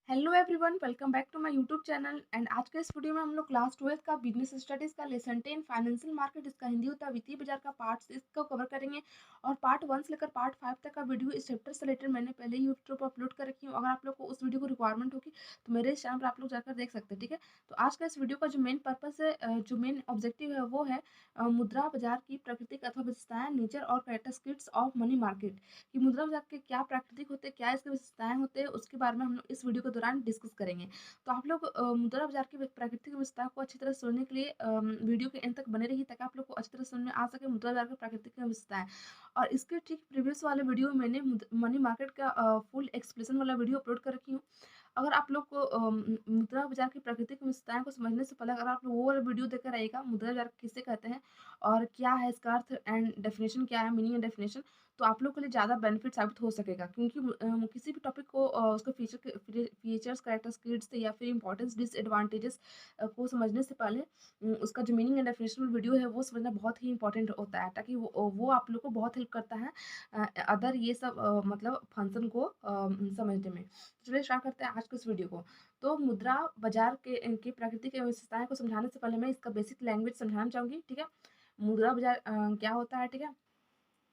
Hello everyone, welcome back to my YouTube channel. And आज के इस वीडियो में हम लोग क्लास 12 का बिजनेस स्टडीज का लेसन 10 फाइनेंशियल मार्केट, इसका हिंदी होता है वित्तीय बाजार का पार्ट 6 को कवर करेंगे। और पार्ट 1 से लेकर पार्ट 5 तक का वीडियो इस चैप्टर से रिलेटेड मैंने पहले ही यूट्यूब पर अपलोड कर रखी हूँ। अगर आप लोग को उस वीडियो को रिक्वायरमेंट होगी तो मेरे इस चैनल पर आप लोग जाकर देख सकते हैं। ठीक है, तो आज का इस वीडियो का जो मेन पर्पस है, जो मेन ऑब्जेक्टिव है वो है मुद्रा बाजार की प्राकृतिक अथवा विशेषताएं, नेचर और कैरेक्टरिस्टिक्स ऑफ मनी मार्केट। कि मुद्रा बाजार के क्या प्राकृतिक होते हैं, क्या इसके विशेषताएं होते हैं, उसके बारे में हम लोग इस वीडियो के दौरान डिस्कस करेंगे। तो आप लोग मुद्रा बाजार की प्राकृतिक विशेषताओं को अच्छी तरह सुनने के लिए वीडियो के एंड तक बने रहिए, ताकि आप लोग को अच्छी तरह समझ में आ सके मुद्रा बाजार की प्राकृतिक विशेषताएं। और इसके ठीक प्रीवियस वाले वीडियो में मैंने मनी मार्केट का फुल एक्सप्लेनेशन वाला वीडियो अपलोड कर रखी हूँ। अगर आप लोग को मुद्रा बाजार की प्राकृतिक विशेषताओं को समझने से पहले अगर आप लोग वो वाला वीडियो देखकर आइएगा, मुद्रा बाजार किसे कहते हैं और क्या है इसका अर्थ एंड डेफिनेशन, क्या है मीनिंग एंड डेफिनेशन, तो आप लोग के लिए ज़्यादा बेनिफिट साबित हो सकेगा। क्योंकि किसी भी टॉपिक को उसके फीचर्स, कैरेक्टरिस्टिक्स या फिर इंपॉर्टेंस, डिसएडवांटेजेस को समझने से पहले उसका जो मीनिंग एंड डेफिनेशन वीडियो है वो समझना बहुत ही इंपॉर्टेंट होता है, ताकि वो आप लोग को बहुत हेल्प करता है अदर ये सब मतलब फंक्शन को समझने में। चलिए स्टार्ट करते हैं आज के इस वीडियो को। तो मुद्रा बाजार के प्राकृतिक विशेषताएं को समझाने से पहले मैं इसका बेसिक लैंग्वेज समझाना चाहूंगी। ठीक है, मुद्रा बाजार क्या होता है। ठीक है,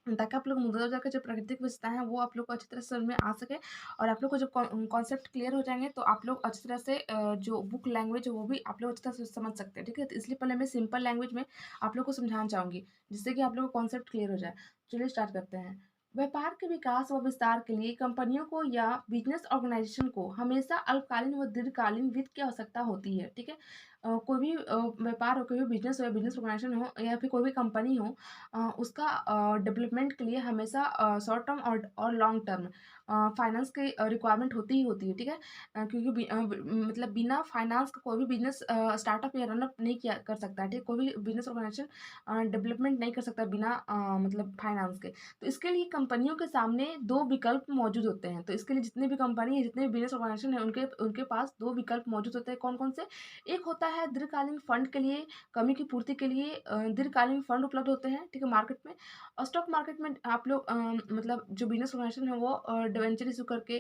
ताकि आप लोग मुद्रा बाजार का जो प्राकृतिक विशेषता है वो आप लोग को अच्छी तरह से समझ में आ सके और आप लोग को जब कॉन्सेप्ट क्लियर हो जाएंगे तो आप लोग अच्छी तरह से जो बुक लैंग्वेज है वो भी आप लोग अच्छी तरह से समझ सकते हैं। ठीक है, तो इसलिए पहले मैं सिंपल लैंग्वेज में आप लोग को समझाना चाहूंगी, जिससे कि आप लोग को कॉन्सेप्ट क्लियर हो जाए। चलिए स्टार्ट करते हैं। व्यापार के विकास व विस्तार के लिए कंपनियों को या बिजनेस ऑर्गेनाइजेशन को हमेशा अल्पकालीन व दीर्घकालीन वित्त की आवश्यकता होती है। ठीक है, कोई भी व्यापार हो, कोई भी बिजनेस हो या बिजनेस ऑर्गेनाइजेशन हो या फिर कोई भी कंपनी हो, उसका डेवलपमेंट के लिए हमेशा शॉर्ट टर्म और लॉन्ग टर्म फाइनेंस की रिक्वायरमेंट होती ही होती है। ठीक है, क्योंकि मतलब बिना फाइनेंस का कोई भी बिजनेस स्टार्टअप या रनअप नहीं किया कर सकता है। ठीक है, कोई भी बिजनेस ऑर्गेनाइजेशन डेवलपमेंट नहीं कर सकता बिना मतलब फाइनेंस के। तो इसके लिए कंपनियों के सामने दो विकल्प मौजूद होते हैं। तो इसके लिए जितने भी कंपनी है, जितने भी बिजनेस ऑर्गेनाइजेशन है, उनके उनके पास दो विकल्प मौजूद होते हैं। कौन कौन से? एक होता है दीर्घकालीन फंड के लिए, कमी की पूर्ति के लिए दीर्घकालीन फंड उपलब्ध होते हैं। ठीक है, मार्केट में। और स्टॉक मार्केट में आप लोग मतलब जो बिजनेस ऑर्गेनाइजेशन है वो डिवेंचर इशू करके,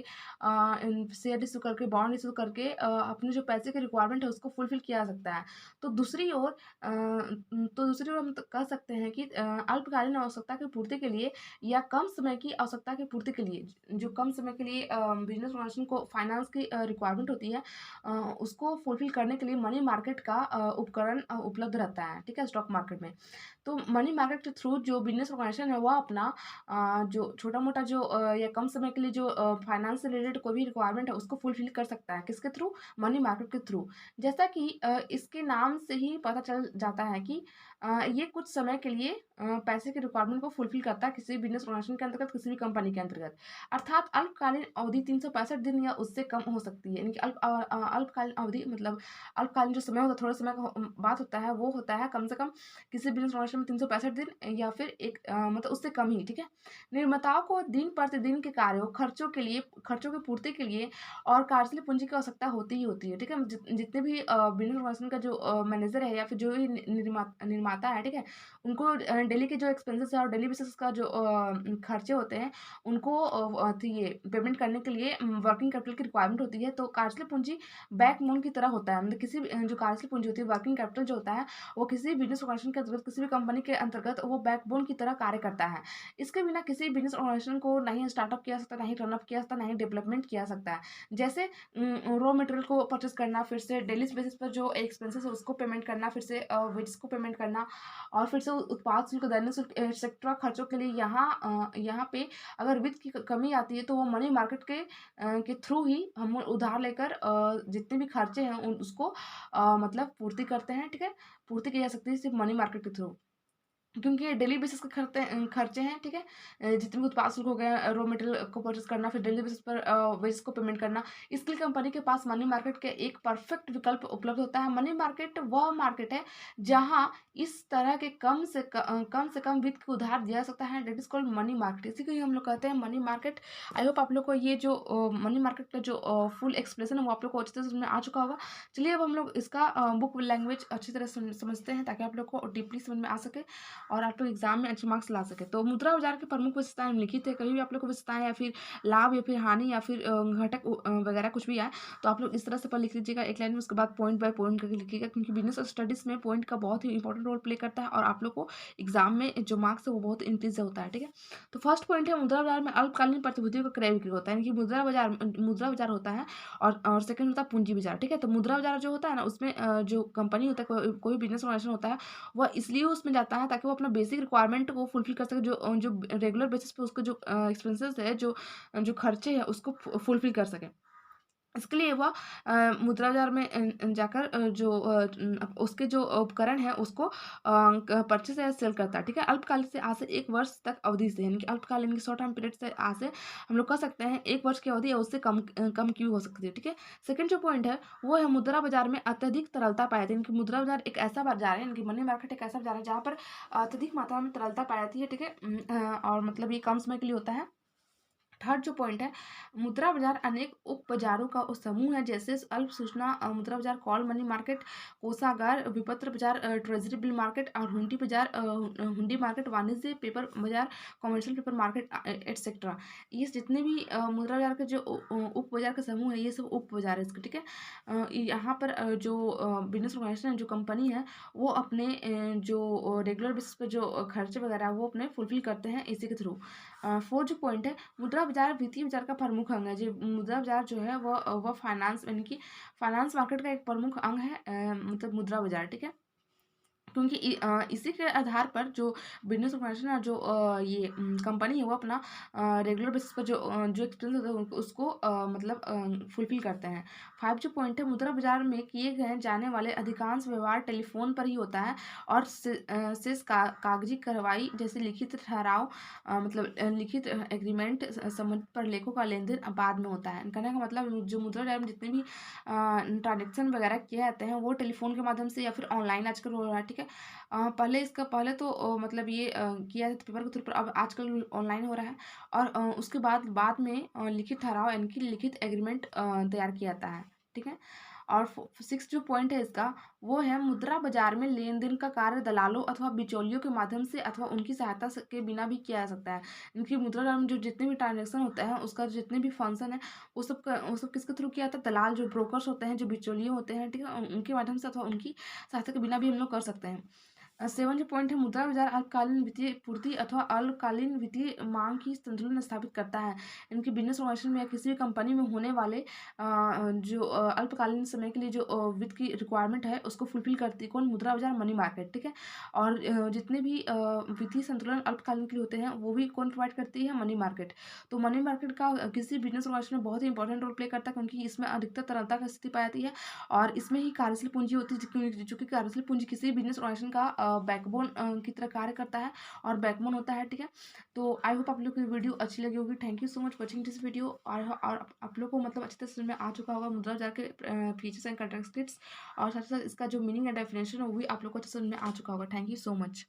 शेयर इशू करके, बॉन्ड इशू करके अपने जो पैसे की रिक्वायरमेंट है उसको फुलफिल किया जा सकता है। तो दूसरी ओर हम तो कह सकते हैं कि अल्पकालीन आवश्यकता की पूर्ति के लिए या कम समय की आवश्यकता की पूर्ति के लिए, जो कम समय के लिए बिजनेस ऑर्गेनाइजेशन को फाइनेंस की रिक्वायरमेंट होती है, उसको फुलफिल करने के लिए मनी मार्केट का उपकरण उपलब्ध रहता है। ठीक है, स्टॉक मार्केट में। तो मनी मार्केट के थ्रू जो बिजनेस ऑर्गेनाइजेशन है वह अपना जो छोटा मोटा जो या कम समय के लिए जो फाइनेंस से रिलेटेड कोई भी रिक्वायरमेंट है उसको फुलफिल कर सकता है। किसके थ्रू? मनी मार्केट के थ्रू। जैसा कि इसके नाम से ही पता चल जाता है कि ये कुछ समय के लिए पैसे की रिक्वायरमेंट को फुलफिल करता है किसी बिजनेस ऑर्गेनाइजेशन के अंतर्गत, किसी भी कंपनी के अंतर्गत। अर्थात अल्पकालीन अवधि 365 दिन या उससे कम हो सकती है। यानी कि अल्पकालीन अवधि मतलब अल्पकालीन जो समय होता है, थोड़ा समय का बात होता है, वो होता है कम से कम किसी बिजनेस ऑर्गेनाइजेशन में 365 दिन या फिर एक मतलब उससे कम ही। ठीक है, निर्माताओं को दिन प्रतिदिन के कार्यों, खर्चों के लिए, खर्चों की पूर्ति के लिए और कार्यशील पूंजी की आवश्यकता होती ही होती है। ठीक है, जितने भी बिजनेस ऑर्गेनाइजेशन का जो मैनेजर है या फिर जो भी निर्माता है, ठीक है, उनको डेली के जो एक्सपेंसेस है और डेली बेसिस का जो खर्चे होते हैं उनको ये पेमेंट करने के लिए वर्किंग कैपिटल की रिक्वायरमेंट होती है। तो कार्यशील पूंजी बैकबोन की तरह होता है। मतलब किसी भी जो कार्यशील पूंजी होती है, वर्किंग कैपिटल जो होता है, वो किसी भी बिजनेस ऑर्गेनाइजेशन के अंतर्गत, किसी भी कंपनी के अंतर्गत वो बैकबोन की तरह कार्य करता है। इसके बिना किसी बिजनेस ऑर्गेनाइजेशन को नहीं स्टार्टअप किया सकता, नहीं रनअप किया सकता, नहीं डेवलपमेंट किया सकता है। जैसे रॉ मटेरियल को परचेस करना, फिर से डेली बेसिस पर जो एक्सपेंसेस है उसको पेमेंट करना, फिर से वेजेस को पेमेंट करना, और फिर से उत्पाद शुल्क, दैनिक शुल्क, एक्सेट्रा खर्चों के लिए यहाँ पे अगर वित्त की कमी आती है तो वो मनी मार्केट के थ्रू ही हम उधार लेकर जितने भी खर्चे हैं उसको मतलब पूर्ति करते हैं। ठीक है, पूर्ति की जा सकती है सिर्फ मनी मार्केट के थ्रू, क्योंकि ये डेली बेसिस के खर्चे हैं। ठीक है, जितने भी उत्पाद शुल्क हो गया, रॉ मटेरियल को परचेस करना, फिर डेली बेसिस पर वेजेस को पेमेंट करना, इसके लिए कंपनी के पास मनी मार्केट के एक परफेक्ट विकल्प उपलब्ध होता है। मनी मार्केट वह मार्केट है जहां इस तरह के कम से कम वित्त को उधार दिया जा सकता है। Debt is called money market, इसी को ही हम लोग कहते हैं मनी मार्केट। आई होप आप लोग को ये जो मनी मार्केट का जो फुल एक्सप्लेनेशन है वो आप लोग को अच्छी तरह समझ में आ चुका होगा। चलिए अब हम लोग इसका बुक लैंग्वेज अच्छी तरह समझते हैं, ताकि आप लोग को डीपली समझ में आ सके। और आप लोग एग्ज़ाम में अच्छे मार्क्स ला सकें। तो मुद्रा बाज़ार की प्रमुख विशेषताएँ निम्नलिखित है, कभी भी आप लोग को विशेषताएँ या फिर लाभ या फिर हानि या फिर घटक वगैरह कुछ भी आए, तो आप लोग इस तरह से पहले लिख लीजिएगा एक लाइन में, उसके बाद पॉइंट बाय पॉइंट करके लिखिएगा, क्योंकि बिज़नेस स्टडीज़ में पॉइंट का बहुत ही इंपॉर्टेंट रोल प्ले करता है और आप लोग को एग्ज़ाम में जो मार्क्स है वो बहुत इंक्रीज़ होता है, ठीक है? तो फर्स्ट पॉइंट है, मुद्रा बाज़ार में अल्पकालीन प्रतिभूतियों का क्रय बिक्री होता है, यानी कि मुद्रा बाज़ार होता है और सेकंड होता है पूंजी बाज़ार, ठीक है? तो मुद्रा बाज़ार जो होता है ना, उसमें जो कंपनी होता है, कोई बिज़नेस ऑर्गेनाइज़ेशन होता है, वह इसलिए उसमें जाता है ताकि वो अपना बेसिक रिक्वायरमेंट को फुलफ़िल कर सके, जो रेगुलर बेसिस पे उसके जो एक्सपेंसेस है, जो खर्चे हैं, उसको फुलफ़िल कर सके। इसके लिए वह मुद्रा बाज़ार में जाकर उसके जो उपकरण हैं उसको परचेज़ या सेल करता है, ठीक है? अल्पकालिक से आज से 1 वर्ष तक अवधि से, यानी कि अल्पकालीन की शॉर्ट टर्म पीरियड से आज से हम लोग कह सकते हैं 1 वर्ष की अवधि या उससे कम की हो सकती है, ठीक है? सेकंड जो पॉइंट है वो है, मुद्रा बाज़ार में अत्यधिक तरलता पाई जाती है, यानी कि मुद्रा बाज़ार एक ऐसा बाज़ार है, यानी कि मनी मार्केट एक ऐसा बाज़ार है जहाँ पर अत्यधिक मात्रा में तरलता पाई जाती है, ठीक है? और मतलब ये कम समय के लिए होता है। थर्ड जो पॉइंट है, मुद्रा बाजार अनेक उप बाजारों का समूह है, जैसे अल्प सूचना मुद्रा बाजार, कॉल मनी मार्केट, कोषागार, विपत्र बाजार, ट्रेजरी बिल मार्केट और हुंडी बाजार, हुंडी मार्केट, वाणिज्य पेपर बाजार, कमर्शियल पेपर मार्केट एटसेट्रा। ये जितने भी मुद्रा बाजार के जो उप बाजार का समूह है, ये सब उप बाजार है इसके, ठीक है? यहाँ पर जो बिजनेस ऑर्गेनाइजेशन है, जो कंपनी है, वो अपने जो रेगुलर बेसिस पे जो खर्चे वगैरह वो अपने फुलफिल करते हैं इसी के थ्रू। फोर्थ जो पॉइंट है, मुद्रा बाजार वित्तीय बाजार का प्रमुख अंग है। जो मुद्रा बाजार जो है वह फाइनेंस, यानी कि फाइनेंस मार्केट का एक प्रमुख अंग है, मतलब मुद्रा बाजार, ठीक है? क्योंकि इसी के आधार पर जो बिज़नेस ऑर्गेनाइज़ेशन है, जो ये कंपनी है, वो अपना रेगुलर बेसिस पर जो एक्सपेंस होता है उसको मतलब फुलफ़िल करते हैं। 5 जो पॉइंट है, मुद्रा बाज़ार में किए गए जाने वाले अधिकांश व्यवहार टेलीफ़ोन पर ही होता है और शेष कागज़ी कार्रवाई जैसे लिखित ठहराव, मतलब लिखित एग्रीमेंट संबंधित प्रलेखों का लेन-देन बाद में होता है। कहने का मतलब, जो मुद्रा बाज़ार में जितने भी ट्रांज़ैक्शन वगैरह किए जाते हैं, वो टेलीफ़ोन के माध्यम से या फिर ऑनलाइन आजकल हो रहा है, ठीक है? पहले तो मतलब ये किया जाता पेपर के थ्रू पर, अब आजकल ऑनलाइन हो रहा है और उसके बाद में लिखित ठहराव, यानी कि लिखित एग्रीमेंट तैयार किया जाता है, ठीक है? और 6 जो पॉइंट है इसका, वो है, मुद्रा बाजार में लेन-देन का कार्य दलालों अथवा बिचौलियों के माध्यम से अथवा उनकी सहायता से के बिना भी किया जा सकता है। इनकी मुद्रा बाजार में जो जितने भी ट्रांज़ैक्शन होता है, उसका जितने भी फंक्शन है, वो सब किसके थ्रू किया जाता है? दलाल, जो ब्रोकर्स होते हैं, जो बिचौलिए होते हैं, ठीक है? उनके माध्यम से अथवा उनकी सहायता के बिना भी हम लोग कर सकते हैं। 7 जो पॉइंट है, मुद्रा बाजार अल्पकालीन वित्तीय पूर्ति अथवा अल्पकालीन वित्तीय मांग की संतुलन स्थापित करता है। इनकी बिज़नेस ऑर्गेनाइजेशन में या किसी भी कंपनी में होने वाले जो अल्पकालीन समय के लिए जो वित्त की रिक्वायरमेंट है, उसको फुलफ़िल करती है कौन? मुद्रा बाजार, मनी मार्केट, ठीक है? और जितने भी वित्तीय संतुलन अल्पकालीन के लिए होते हैं, वो भी कौन प्रोवाइड करती है? Money market. तो मनी मार्केट का किसी बिज़नेस ऑर्गेनाइजेशन में बहुत ही इंपॉर्टेंट रोल प्ले करता है, क्योंकि इसमें अधिकतर तरलता की स्थिति पाई जाती है और इसमें ही कार्यशील पूंजी होती है, जो कि कार्यशील पूंजी किसी भी बिज़नेस ऑर्गेनाइजेशन का बैकबोन की तरह कार्य करता है और बैकबोन होता है, ठीक है? तो आई होप आप लोग को ये वीडियो अच्छी लगी होगी। Thank you so much watching this video, और आप लोग को मतलब अच्छी तरह समझ में आ चुका होगा मुद्रा बाजार के फीचर्स एंड कैरेक्टरिस्टिक्स, और साथ ही साथ इसका जो मीनिंग एंड डेफिनेशन है वो भी आप लोग को अच्छे से समझ में आ चुका होगा। Thank you so much.